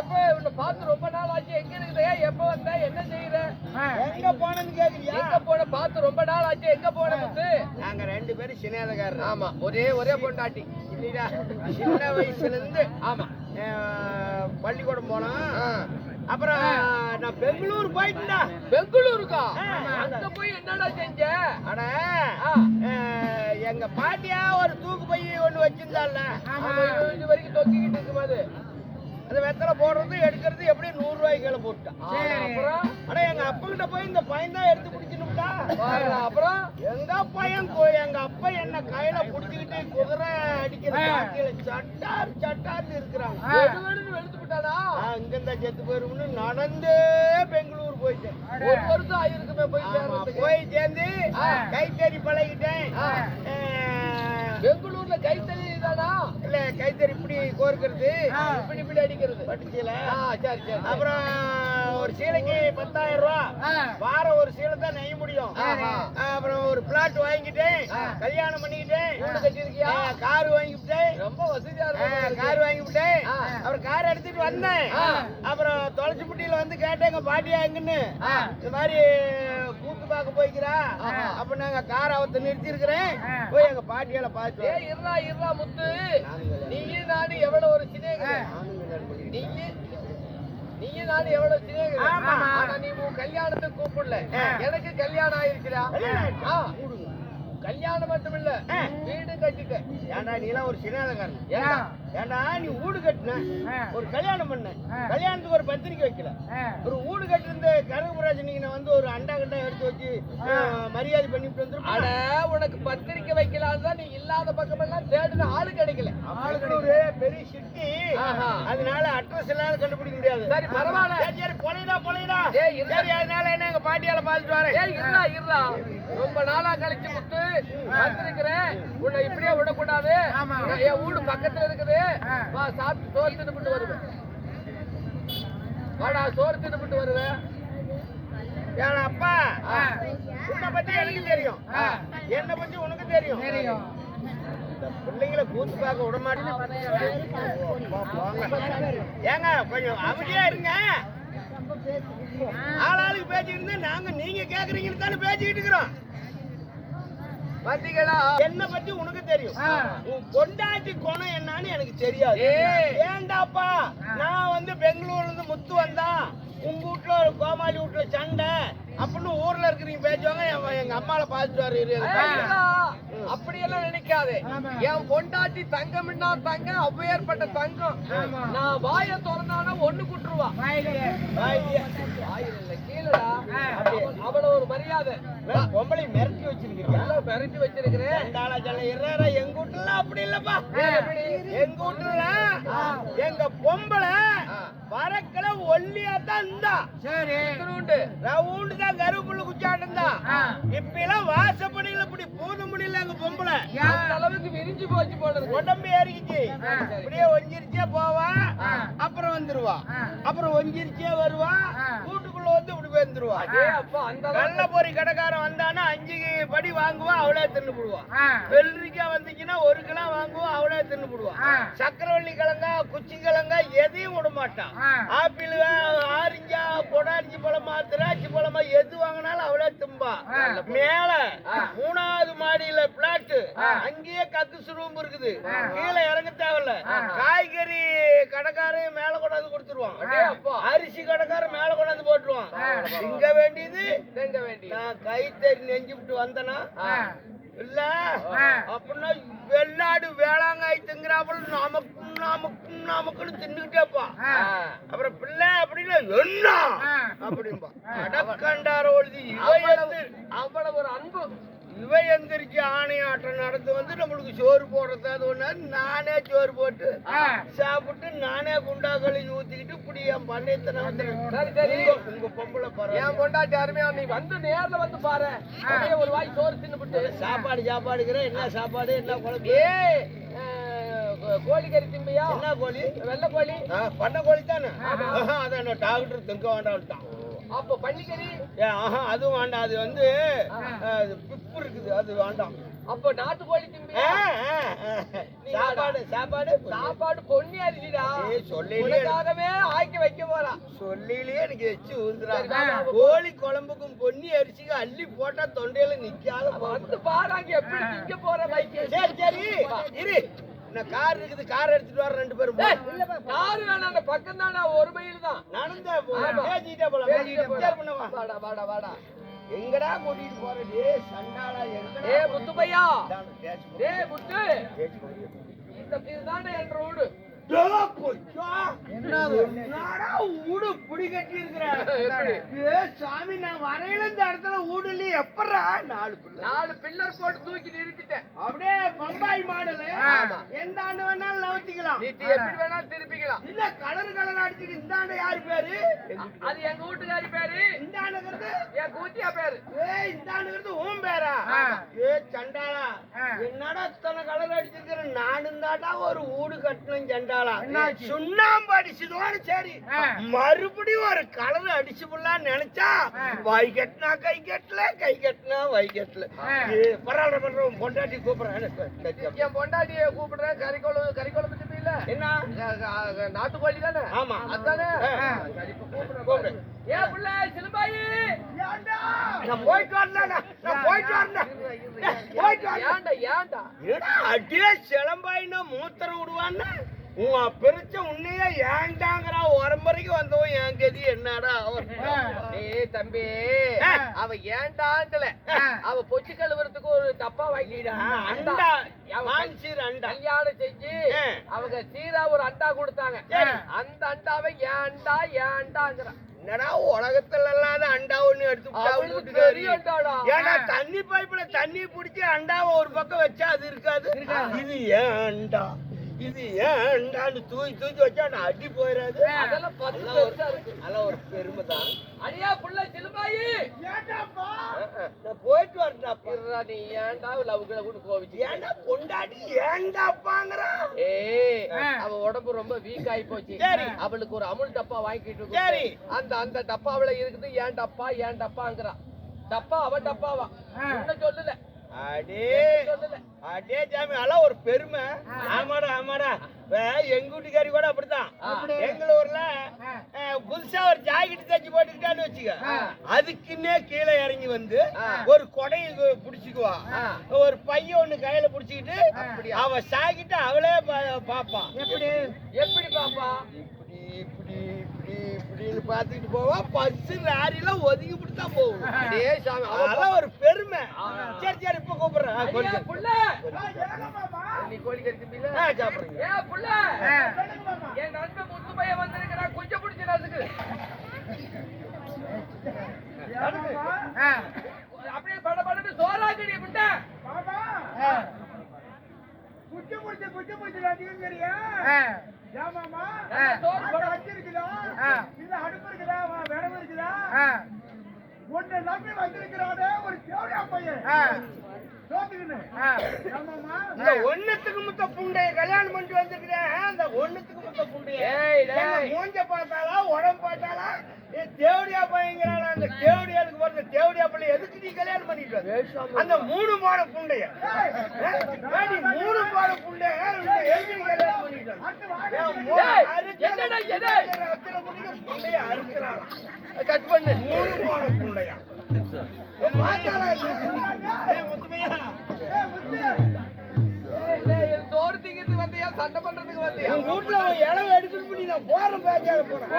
எப்ப உன்னை பார்த்து ரொம்ப நாள் ஆச்சு. எங்க இருக்குதே, எப்ப வந்த, என்ன செய்யற, எங்க போனன்னு கேக்குறியா? எங்க போன பார்த்து ரொம்ப நாள் ஆச்சு. எங்க போன முத்து? நாங்க 2 பேரும் சின்னதக்காரர். ஆமா, ஒரே பொண்டாட்டி இல்லடா, சின்ன வயசுல இருந்து. ஆமா, பள்ளிக்கூடம் போனோம். அப்புறம் நான் பெங்களூர் போயிட்டா. பெங்களூருக்கா? அங்க போய் என்னடா செஞ்ச? அட எங்க பாட்டியா ஒரு தூக்கு பை ஒண்ணு வச்சிருந்தால, இது வரைக்கும் தொங்கிக்கிட்டு இருக்கும். அது வெத்தலை போடுறது எடுக்கிறது எப்படி 100 ரூபாய்க்கு கீழே போட்டான். அப்புறம் ஆனா எங்க அப்பா கிட்ட போய் இந்த பையன் தான் எடுத்து பிடிக்கணும்டா. அப்புறம் எங்க பையன் எங்க அப்பா என்ன கையில புடிச்சுக்கிட்டு குதிரை அடிக்கிற சட்டார்னு இருக்கிறாங்க. எடுத்து விட்டானா? இங்க இருந்தா செத்து போயிரும்னு நடந்தே பெங்களூர் போயிட்டேன். 1 வருஷம் ஆயிருக்குமே போய் சேர்ந்து கைத்தறி பழகிட்டேன். பெங்களூர்ல கைத்தறி தானா? இல்ல, கைத்தறி இப்படி கோர்க்கிறது, இப்படி அடிக்கிறது பட்டுச்சீல. சரி சரி. அப்புறம் ஒரு சீலைக்கு 10,000 ரூபாய், வாரம் ஒரு சீலை தான் நெய்ய முடியும். அப்புறம் ஒரு பிளாட் வாங்கிட்டேன், கல்யாணம் பண்ணிக்கிட்டேன். வீடு கட்டிருக்கியா? கார் வாங்கிவிட்டேன். ரொம்ப வசதியா இருக்கு. கார் வாங்கிவிட்டேன். அப்புறம் கார் எடுத்துட்டு வந்தேன். அப்புறம் தொலைச்சிப்பட்டியில வந்து கேட்டேன் எங்க பாட்டியா எங்கன்னு. இந்த மாதிரி கூத்து பார்க்க போய்க்கிறா. அப்ப நாங்க கார் அவத்தை நிறுத்தி இருக்கிறேன், போய் எங்க பாட்டியால பார்த்து. இருறா முத்து, நீயும் நானும் எவ்வளவு ஒரு சிநேகிதன். நீயும் நானும் எவ்வளவு சிநேகிதன். ஆனா நீ உன் கல்யாணத்துக்கு கூப்பிடல. எனக்கு கல்யாணம் ஆயிருக்கிறா. கல்யாணம் மட்டும் இல்ல, வீடு கட்டிட்ட. ஏண்டா நீ எல்லாம் ஒரு சின்னதக்காரன். ஏண்டா நீ வீடு கட்டின, ஒரு கல்யாணம் பண்ண, கல்யாணத்துக்கு ஒரு பத்திரிக்கை வைக்கல, ஒரு வீடு கட்டிருந்த கனகபுராஜனிக்கு வந்து ஒரு அண்டா கண்டா எடுத்து வச்சு மரியாதை பண்ணிட்டு வந்து. அட, உனக்கு பத்திரிக்கை வைக்கலான்னு தான் நீ இல்லாத பக்கம் எல்லாம் தேடுன ஆளு கிடைக்கல. பெரிய சிட்டி, அதனால அட்ரஸ் எல்லாம் கண்டுபிடிக்க முடியாது. சரி பரவாயில்ல. சரி பொழைடா. சரி, அதனால என்ன எங்க பாட்டியால பாத்துட்டு வரேன். இருறா, ரொம்ப நாளா கழிச்சு முத்து வந்திருக்கிறேன். உன்னை இப்படியே விடக்கூடாது. என் வீடு பக்கத்துல இருக்குது. வா, சாப்பிட்டு சோறு தின்னுபிட்டு வருவேன். வாடா, சோறு தின்னுபிட்டு வருவேன். ஏன்னா அப்பா, உன்னை பத்தி எனக்கு தெரியும், என்னை பத்தி உனக்கு தெரியும். இந்த பிள்ளைங்களை கூத்து பார்க்க விட மாட்டேன். ஏங்க கொஞ்சம் அமைதியா இருங்க. ஆளாளுக்கு பேசிட்டு இருந்தா நாங்க நீங்க கேக்குறீங்கன்னு தானே பேசிக்கிட்டு இருக்கிறோம். பாத்தீங்களா, என்ன பத்தி உனக்கு தெரியும். உன் பொண்டாட்டி குணம் என்னன்னு எனக்கு தெரியாது. ஏண்டாப்பா, நான் வந்து பெங்களூர்ல இருந்து முத்து வந்தா உங்க வீட்டுல ஒரு கோமாளி வீட்டுல சண்டை அப்படின்னு ஊர்ல இருக்கிறீங்க பேசுவாங்க. எங்க அம்மால பாத்துட்டு வர்றீங்க. அப்படியெல்லாம் நினைக்காதே. என் பொண்டாட்டி தங்கம்னா தங்க, அப்பேற்பட்ட தங்கம். நான் வாயை திறந்தானா ஒண்ணு குட்டுருவா. கீழடா, அவ்வளவு ஒரு மரியாதை. பொம்பளை மிரட்டி வச்சிருக்கீங்க. மிரட்டி வச்சிருக்கிறேன். எங்க வீட்டுல அப்படி இல்லப்பா. எங்க வீட்டுல எங்க பொம்பளை வரக்கல ஒல்லியா தான் இருந்தா. சரி, ரவுண்டு தான் கருப்புள்ள குச்சாட்டம் தான். இப்ப எல்லாம் வாசப்படியில இப்படி பூத முடியல எங்க பொம்பளை. அளவுக்கு விரிஞ்சு போச்சு போனது. உடம்பு ஏறிக்கிச்சு. இப்படியே ஒஞ்சிருச்சே போவா, அப்புறம் வந்துருவா. அப்புறம் ஒஞ்சிருச்சே வருவா, வீட்டுக்குள்ள வந்து இப்படி வந்துருவா. கள்ள பொறி கடைக்காரன் வந்தானா 5 படி வாங்குவா, அவளே தின்னு போடுவா. வெள்ளரிக்காய் வந்துச்சுன்னா 1 கிலோ வாங்குவா, அவளே தின்னு போடுவா. சக்கரவள்ளி கிழங்கா, குச்சி கிழங்கா எதையும் விட மாட்டான். ஆப்பிள், ஆரஞ்சா, பொடாரிச்சி பழமா, திராட்சை பழமா எது வாங்கினாலும் அவளே திம்பா. மேல 3வது மாடியில பிளாட், அங்கேயே கக்கு ரூம் இருக்குது. கீழே இறங்க தேவையில்ல. காய்கறி கடைக்காரன் மேல கொண்டாந்து கொடுத்துருவான். அரிசி கடைக்காரன் மேல கொண்டாந்து போட்டுருவான். திங்க வேண்டியது நான் கைத்தறி நெஞ்சு விட்டு வந்தனா இல்ல அப்படின்னா வெள்ளாடு வேளாங்காய் திங்குறாப்புல நமக்குன்னு தின்னுக்கிட்டேப்பா. அப்புறம் பிள்ளை அப்படின்னு என்ன அப்படின்பா. அடக்கண்டார ஒழுதி அவ்வளவு ஒரு அன்பு. இவை எந்திரிச்சு ஆணையாட்டம் நடந்து வந்து நம்மளுக்கு சோறு போடுறது ஒண்ணு. நானே சோறு போட்டு சாப்பிட்டு நானே குண்டா கழுவி ஊத்திக்கிட்டு இப்படி என் பண்ணையத்தனை வந்து. உங்க பொம்பளை பாரு, என் பொண்டாட்டி அருமையா. நீ வந்து நேர்ல வந்து பாரு. ஒரு வாய் சோறு தின்னுபிட்டு சாப்பாடுங்கிற என்ன சாப்பாடு, என்ன குழம்பு? கோழிக்கறி திம்பியா? என்ன கோழி? வெள்ளை கோழி. பண்ண கோழி தானே. அதான் டாக்டர் திங்க வேண்டாம். அப்ப பன்னிக்கறி? அதுவும் வேண்டாம். அது வந்து பிப்பு இருக்குது, அது வேண்டாம். அப்ப நாட்டுக்கோழி திம்பியா? சாப்பாடு பொன்னி அரிசிடா. உனக்காகவே வைக்க போறான். சொல்லிலேயே எனக்கு எச்சு ஊந்துறா. சரி, வா, வா, வா. கோழி குழம்புக்கும் பொன்னி அரிசிக்கும் அள்ளி போட்டா தொண்டையில நிக்காத வந்து பாராங்க எப்படி திங்க போற வைக்க. சரி சரி இரு, நான் கார் இருக்குது, கார் எடுத்துட்டு வர 2 பேரும் யாரு வேணாம், அந்த பக்கம் தான், நான் 1 மைல் தான். நடந்தா பேசிட்டே போலாம். பேசிட்டே வாடா வாடா வாடா. எங்கடா கூட்டிட்டு போறது சண்டாளா? எங்கடா ஏ முத்து பையா, பேச்சு ஏ முத்து, இதுதானே என் ரோடு. என்னடா ஊடு புடி கட்டி இருக்கிற? எப்படி? ஏ சாமி, நான் வரையில இந்த இடத்துல ஊடுல எப்பறா 4 பில்லர் போட்டு தூக்கி நிறுத்திட்டேன். அப்படியே பம்பாய் மாடல். எந்த ஆண்டு வேணாலும் நவத்திக்கலாம், நீ எப்படி வேணாலும் திருப்பிக்கலாம். இல்ல கலர் கலர் அடிச்சுட்டு. இந்த ஆண்டு யாரு பேரு? அது எங்க வீட்டுக்காரி பேரு. இந்த ஆண்டுங்கிறது என் கூத்தியா பேரு. இந்த ஆண்டுங்கிறது உன் பேரா? ஏ சண்டாளா, என்னடா இத்தனை கலர் அடிச்சிருக்கிற? நானும் தாட்டா ஒரு ஊடு கட்டணும் சண்டாளா. சுண்ணாம்பு அடிச்சதோட சரி, மறுபடியும் ஒரு கலர் அடிச்சு போடலான்னு நினைச்சா வாய் கட்டினா கை கட்டல, கை கட்டினா வாய் கட்டல. பரவாயில்ல பண்றோம், பொண்டாட்டி கூப்பிடுறேன். என் பொண்டாட்டிய கூப்பிடுறேன். கறிக்குழம்பு திப்பில என்ன? நாட்டுக்கோழி தானே? ஆமா. அதானே? கூப்பிடு. ஏன் பிள்ளை சிலுபாயி, நான் போயிட்டு வரேன், நான் போயிட்டு வரேன், போயிட்டு வரேன். ஏன்டா ஏன்டா ஏடா அடியே சிலம்பாயினா மூத்திரம் விடுவான்னு உன் பிரிச்ச உன்னையே ஏண்டாங்கிறா. உரம்பரைக்கு வந்தவன் என் கதி என்னடா? ஏய் தம்பி, அவ ஏன்டாங்கல, அவ பொச்சு கழுவுறதுக்கு ஒரு டப்பா வாங்கிடா. அண்டா மான்சீர் அண்டா கல்யாணம் செஞ்சு அவங்க சீரா ஒரு அண்டா கொடுத்தாங்க. அந்த அண்டாவை ஏன்டா ஏன்டாங்கிற. என்னடா உலகத்துல இல்லாத அண்டா ஒண்ணு எடுத்து ஏன்னா தண்ணி பைப்புல தண்ணி பிடிச்சி அண்டாவை ஒரு பக்கம் வச்சா அது இருக்காது. இது ஏன் அண்டா, இது ஏன்டான்னு தூக்கி வச்சா நான் அடி போயிடாது. அதெல்லாம் 10 வருஷம் இருக்கு. அதெல்லாம் ஒரு பெருமை தான். அடியா புள்ள சிலுபாயி, நான் போயிட்டு வரேன்டாப்பா. நீ ஏன்டா லவ்களை கூட கோவிச்சு? ஏன்டா பொண்டாட்டி ஏன்டாப்பாங்கறா? ஏய், அவ உடம்பு ரொம்ப வீக் ஆயி போச்சு. சரி. அவளுக்கு ஒரு அமுல் டப்பா வாங்கிட்டு சரி. அந்த டப்பாவுல இருக்குது ஏன் டப்பாங்கிறா. டப்பா அவ டப்பாவா இன்னும் சொல்லல. அடே ஜாமி, அதெல்லாம் ஒரு பெருமை. ஆமாடா ஆமாடா. எங்க வீட்டுக்காரி கூட அப்படித்தான். எங்க ஊர்ல புதுசா ஒரு ஜாக்கெட் தச்சு போட்டுக்கிட்டான்னு வச்சுக்க, அதுக்குன்னே கீழே இறங்கி வந்து ஒரு கொடையை புடிச்சுக்குவா, ஒரு பையன் ஒண்ணு கையில புடிச்சுக்கிட்டு அவ சாக்கிட்டு அவளே பாப்பா. எப்படி பாப்பா? இப்படி இப்படி இப்படின்னு பாத்துக்கிட்டு போவா. பஸ் லாரில ஒதுங்கி பிடித்தான் போகும். அதெல்லாம் ஒரு பெருமை. சரி சரி, இப்ப கூப்பிடுறேன். நீ கோழி கறி திம்பில சாப்பிடுறீங்க. ஏன் புள்ள, என் நண்பன் முத்து பையன் வந்திருக்கிறான். கொஞ்சம் பிடிச்ச ரசுக்கு அப்படியே படபடன்னு சோறாக்கடி முட்டை. குச்சி பிடிச்ச அதிகங்கறியா? ஏமாமா சோறு வச்சிருக்குதா? இல்ல அடுப்பு இருக்குதா? விரவு இருக்குதா? உன்னை நம்பி வச்சிருக்கிறானே ஒரு தேவையா பையன். ஒண்ணுத்துக்கு முத்த புண்டைய கல்யாணம் பண்ணிட்டு வந்திருக்கிறேன். அந்த ஒண்ணுத்துக்கு முத்த புண்டைய மூஞ்ச பார்த்தாலா உடம்பு பார்த்தாலா தேவடியா பையங்கிறாள். அந்த தேவடியாளுக்கு போற தேவடியா பையன் எதுக்கு நீ கல்யாணம் பண்ணிட்டு அந்த 3 மாட புண்டைய 3 மாட புண்டைய எதுக்கு கல்யாணம் பண்ணிட்டு புண்டைய அறுக்கிறாள். கட் பண்ணு. 3 மாட புண்டையா சோறு திங்கிறதுக்கு வந்தியா, சண்டை பண்றதுக்கு வந்தியா? வீட்டுல இளவு எடுத்துட்டு பண்ணி நான் போறேன். பேச்சாக போறேன்.